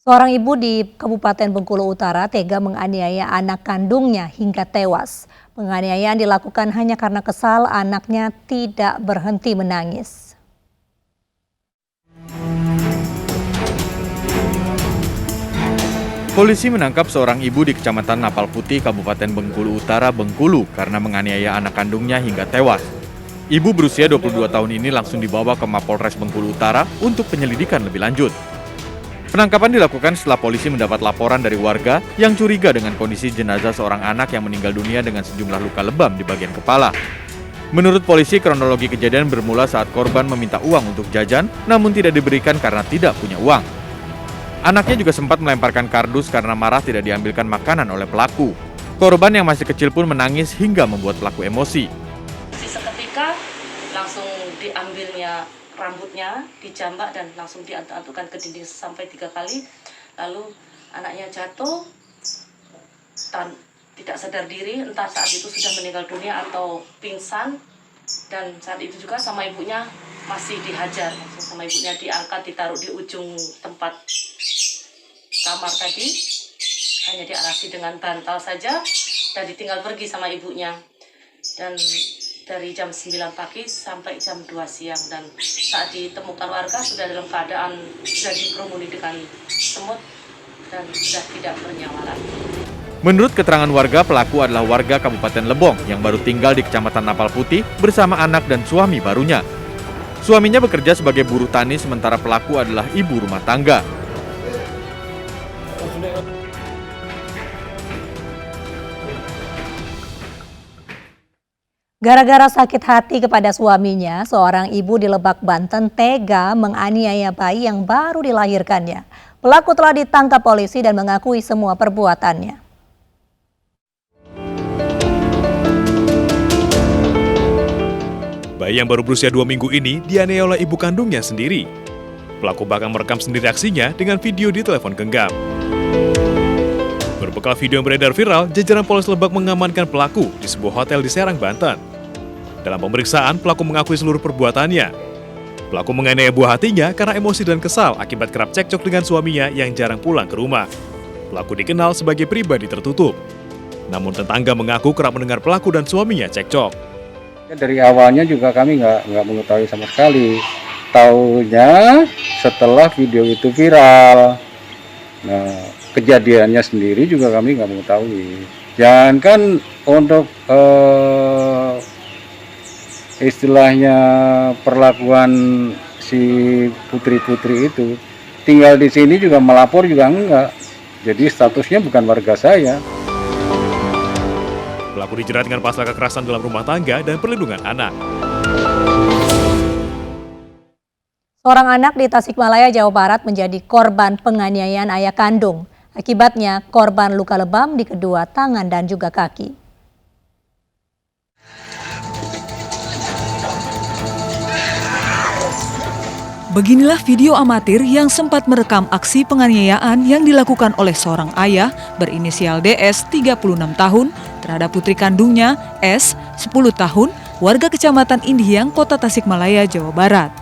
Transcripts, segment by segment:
Seorang ibu di Kabupaten Bengkulu Utara tega menganiaya anak kandungnya hingga tewas. Penganiayaan dilakukan hanya karena kesal anaknya tidak berhenti menangis. Polisi menangkap seorang ibu di Kecamatan Napal Putih, Kabupaten Bengkulu Utara, Bengkulu karena menganiaya anak kandungnya hingga tewas. Ibu berusia 22 tahun ini langsung dibawa ke Mapolres Bengkulu Utara untuk penyelidikan lebih lanjut. Penangkapan dilakukan setelah polisi mendapat laporan dari warga yang curiga dengan kondisi jenazah seorang anak yang meninggal dunia dengan sejumlah luka lebam di bagian kepala. Menurut polisi, kronologi kejadian bermula saat korban meminta uang untuk jajan, namun tidak diberikan karena tidak punya uang. Anaknya juga sempat melemparkan kardus karena marah tidak diambilkan makanan oleh pelaku. Korban yang masih kecil pun menangis hingga membuat pelaku emosi. Seketika langsung diambilnya rambutnya, dijambak dan langsung diantuk-antukkan ke dinding sampai 3 kali. Lalu anaknya jatuh dan tidak sadar diri, entah saat itu sudah meninggal dunia atau pingsan. Dan saat itu juga sama ibunya masih dihajar, sama ibunya diangkat, ditaruh di ujung tempat kamar tadi, hanya diarasi dengan bantal saja dan ditinggal pergi sama ibunya. Dan dari jam 9 pagi sampai jam 2 siang, dan saat ditemukan warga sudah dalam keadaan sudah dikerumuni dengan semut dan sudah tidak bernyawa lagi. Menurut keterangan warga, pelaku adalah warga Kabupaten Lebong yang baru tinggal di Kecamatan Napal Putih bersama anak dan suami barunya. Suaminya bekerja sebagai buruh tani, sementara pelaku adalah ibu rumah tangga. Gara-gara sakit hati kepada suaminya, seorang ibu di Lebak, Banten tega menganiaya bayi yang baru dilahirkannya. Pelaku telah ditangkap polisi dan mengakui semua perbuatannya. Bayi yang baru berusia 2 minggu ini dianiaya oleh ibu kandungnya sendiri. Pelaku bahkan merekam sendiri aksinya dengan video di telepon genggam. Berbekal video yang beredar viral, jajaran Polres Lebak mengamankan pelaku di sebuah hotel di Serang, Banten. Dalam pemeriksaan, pelaku mengakui seluruh perbuatannya. Pelaku menganiaya buah hatinya karena emosi dan kesal akibat kerap cekcok dengan suaminya yang jarang pulang ke rumah. Pelaku dikenal sebagai pribadi tertutup. Namun tetangga mengaku kerap mendengar pelaku dan suaminya cekcok. Dari awalnya juga kami nggak mengetahui sama sekali. Taunya setelah video itu viral. Nah, kejadiannya sendiri juga kami nggak mengetahui. Jangankan untuk istilahnya perlakuan si putri-putri itu, tinggal di sini juga melapor juga enggak. Jadi statusnya bukan warga saya. Pelaku dijerat dengan pasal kekerasan dalam rumah tangga dan perlindungan anak. Seorang anak di Tasikmalaya, Jawa Barat menjadi korban penganiayaan ayah kandung. Akibatnya korban luka lebam di kedua tangan dan juga kaki. Beginilah video amatir yang sempat merekam aksi penganiayaan yang dilakukan oleh seorang ayah berinisial DS 36 tahun terhadap putri kandungnya S 10 tahun warga Kecamatan Indihang, Kota Tasikmalaya, Jawa Barat.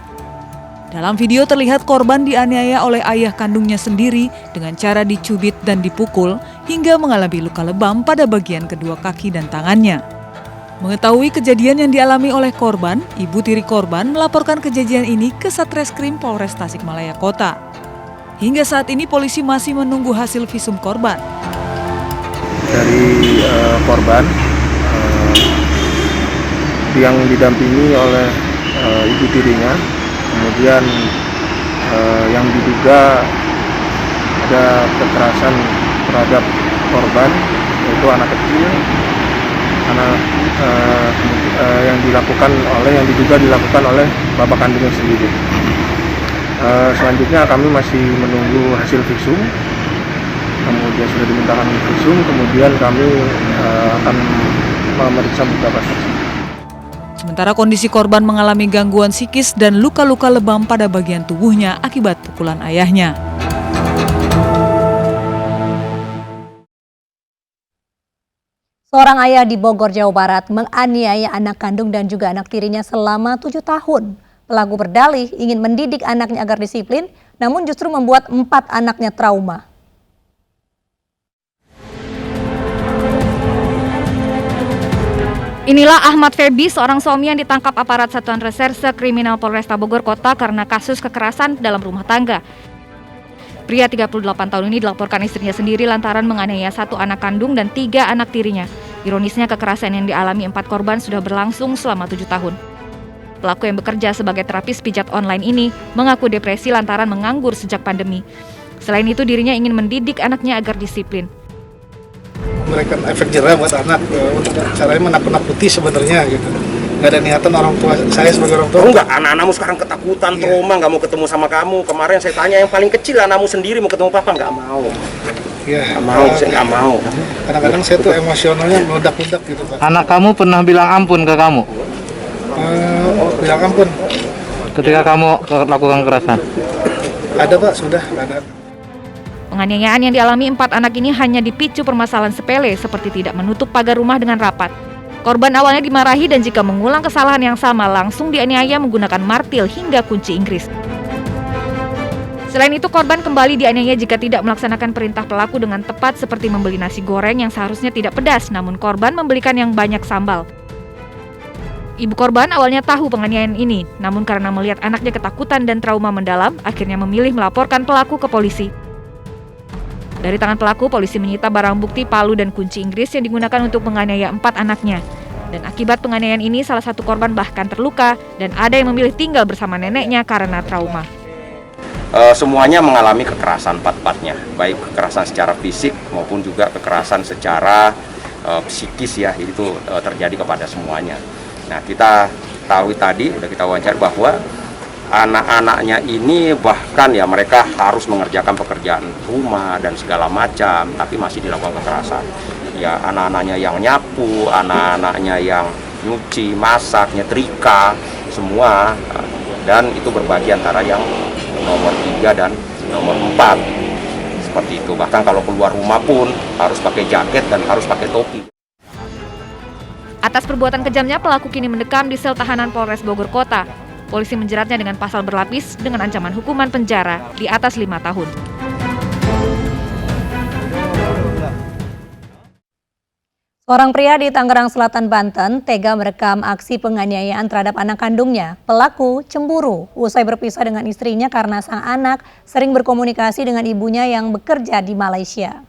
Dalam video terlihat korban dianiaya oleh ayah kandungnya sendiri dengan cara dicubit dan dipukul hingga mengalami luka lebam pada bagian kedua kaki dan tangannya. Mengetahui kejadian yang dialami oleh korban, ibu tiri korban melaporkan kejadian ini ke Satreskrim Polres Tasikmalaya Kota. Hingga saat ini polisi masih menunggu hasil visum korban. Dari korban yang didampingi oleh ibu tirinya, kemudian yang diduga ada kekerasan terhadap korban, yaitu anak kecil, yang diduga dilakukan oleh bapak kandungnya sendiri. Selanjutnya kami masih menunggu hasil visum. Kemudian sudah dimintakan visum, kemudian kami akan memeriksa beberapa saksi. Sementara kondisi korban mengalami gangguan psikis dan luka-luka lebam pada bagian tubuhnya akibat pukulan ayahnya. Seorang ayah di Bogor, Jawa Barat menganiaya anak kandung dan juga anak tirinya selama 7 tahun. Pelaku berdalih ingin mendidik anaknya agar disiplin namun justru membuat 4 anaknya trauma. Inilah Ahmad Febi, seorang suami yang ditangkap aparat Satuan Reserse Kriminal Polresta Bogor Kota karena kasus kekerasan dalam rumah tangga. Pria 38 tahun ini dilaporkan istrinya sendiri lantaran menganiaya 1 anak kandung dan 3 anak tirinya. Ironisnya kekerasan yang dialami 4 korban sudah berlangsung selama 7 tahun. Pelaku yang bekerja sebagai terapis pijat online ini mengaku depresi lantaran menganggur sejak pandemi. Selain itu dirinya ingin mendidik anaknya agar disiplin. Memberikan efek jerah buat anak untuk caranya menakut-nakuti sebenarnya gitu. Nggak ada niatan orang tua saya sebagai orang tua. Oh enggak, anak-anakmu sekarang ketakutan, trauma, nggak mau ketemu sama kamu. Kemarin saya tanya yang paling kecil, anakmu sendiri mau ketemu papa, nggak mau. Iya. Saya nggak mau. Kadang-kadang saya tuh emosionalnya meledak-ledak gitu Pak. Anak kamu pernah bilang ampun ke kamu? Bilang ampun. Ketika kamu lakukan kekerasan? Ada Pak, sudah ada. Penganiayaan yang dialami 4 anak ini hanya dipicu permasalahan sepele seperti tidak menutup pagar rumah dengan rapat. Korban awalnya dimarahi dan jika mengulang kesalahan yang sama langsung dianiaya menggunakan martil hingga kunci Inggris. Selain itu korban kembali dianiaya jika tidak melaksanakan perintah pelaku dengan tepat seperti membeli nasi goreng yang seharusnya tidak pedas namun korban membelikan yang banyak sambal. Ibu korban awalnya tahu penganiayaan ini, namun karena melihat anaknya ketakutan dan trauma mendalam, akhirnya memilih melaporkan pelaku ke polisi. Dari tangan pelaku, polisi menyita barang bukti palu dan kunci Inggris yang digunakan untuk menganiaya 4 anaknya. Dan akibat penganiayaan ini, salah satu korban bahkan terluka dan ada yang memilih tinggal bersama neneknya karena trauma. Semuanya mengalami kekerasan 4-4-nya, baik kekerasan secara fisik maupun juga kekerasan secara psikis ya, itu terjadi kepada semuanya. Nah, kita tahu tadi, udah kita wawancara bahwa anak-anaknya ini bahkan ya mereka harus mengerjakan pekerjaan rumah dan segala macam, tapi masih dilakukan kekerasan. Ya anak-anaknya yang nyapu, anak-anaknya yang nyuci, masak, nyetrika, semua. Dan itu berbagi antara yang nomor 3 dan nomor 4. Seperti itu, bahkan kalau keluar rumah pun harus pakai jaket dan harus pakai topi. Atas perbuatan kejamnya, pelaku kini mendekam di sel tahanan Polres Bogor Kota. Polisi menjeratnya dengan pasal berlapis dengan ancaman hukuman penjara di atas 5 tahun. Seorang pria di Tangerang Selatan, Banten, tega merekam aksi penganiayaan terhadap anak kandungnya. Pelaku cemburu usai berpisah dengan istrinya karena sang anak sering berkomunikasi dengan ibunya yang bekerja di Malaysia.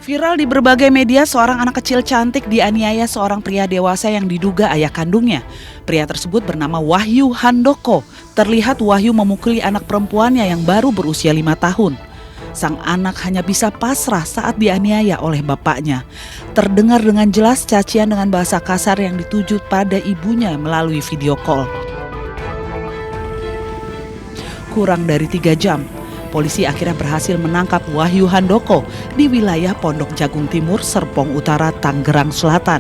Viral di berbagai media, seorang anak kecil cantik dianiaya seorang pria dewasa yang diduga ayah kandungnya. Pria tersebut bernama Wahyu Handoko. Terlihat Wahyu memukuli anak perempuannya yang baru berusia 5 tahun. Sang anak hanya bisa pasrah saat dianiaya oleh bapaknya. Terdengar dengan jelas cacian dengan bahasa kasar yang dituju pada ibunya melalui video call. Kurang dari 3 jam, polisi akhirnya berhasil menangkap Wahyu Handoko di wilayah Pondok Jagung Timur, Serpong Utara, Tangerang Selatan.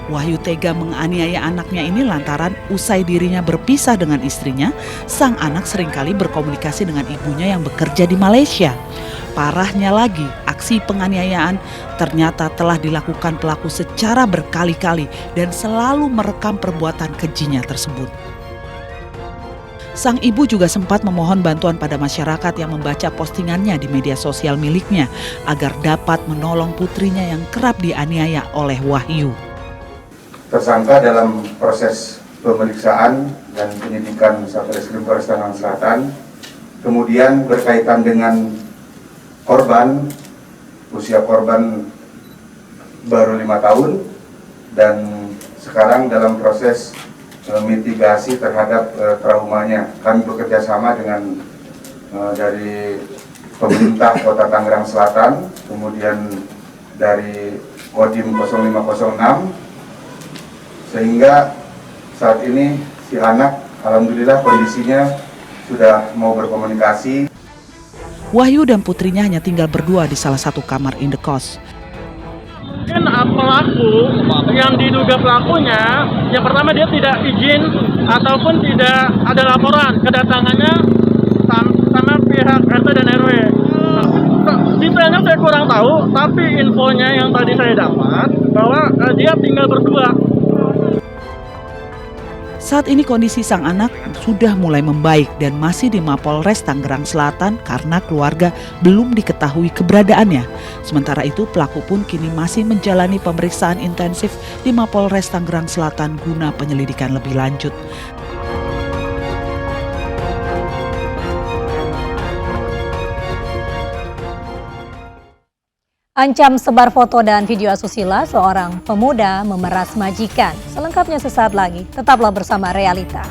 Wahyu tega menganiaya anaknya ini lantaran usai dirinya berpisah dengan istrinya, sang anak seringkali berkomunikasi dengan ibunya yang bekerja di Malaysia. Parahnya lagi, aksi penganiayaan ternyata telah dilakukan pelaku secara berkali-kali dan selalu merekam perbuatan kejinya tersebut. Sang ibu juga sempat memohon bantuan pada masyarakat yang membaca postingannya di media sosial miliknya agar dapat menolong putrinya yang kerap dianiaya oleh Wahyu. Tersangka dalam proses pemeriksaan dan penyidikan Satreskrim Polres Tangerang Selatan, kemudian berkaitan dengan korban, usia korban baru 5 tahun dan sekarang dalam proses mitigasi terhadap traumanya. Kami bekerja sama dengan dari pemerintah Kota Tangerang Selatan, kemudian dari Kodim 0506, sehingga saat ini si anak alhamdulillah kondisinya sudah mau berkomunikasi. Wahyu dan putrinya hanya tinggal berdua di salah satu kamar indekos. Mungkin pelaku yang diduga pelakunya, yang pertama dia tidak izin ataupun tidak ada laporan kedatangannya sama pihak RT dan RW. Detailnya saya kurang tahu, tapi infonya yang tadi saya dapat bahwa dia tinggal berdua. Saat ini kondisi sang anak sudah mulai membaik dan masih di Mapolres Tangerang Selatan karena keluarga belum diketahui keberadaannya. Sementara itu pelaku pun kini masih menjalani pemeriksaan intensif di Mapolres Tangerang Selatan guna penyelidikan lebih lanjut. Ancam sebar foto dan video asusila seorang pemuda memeras majikan. Selengkapnya sesaat lagi, tetaplah bersama Realita.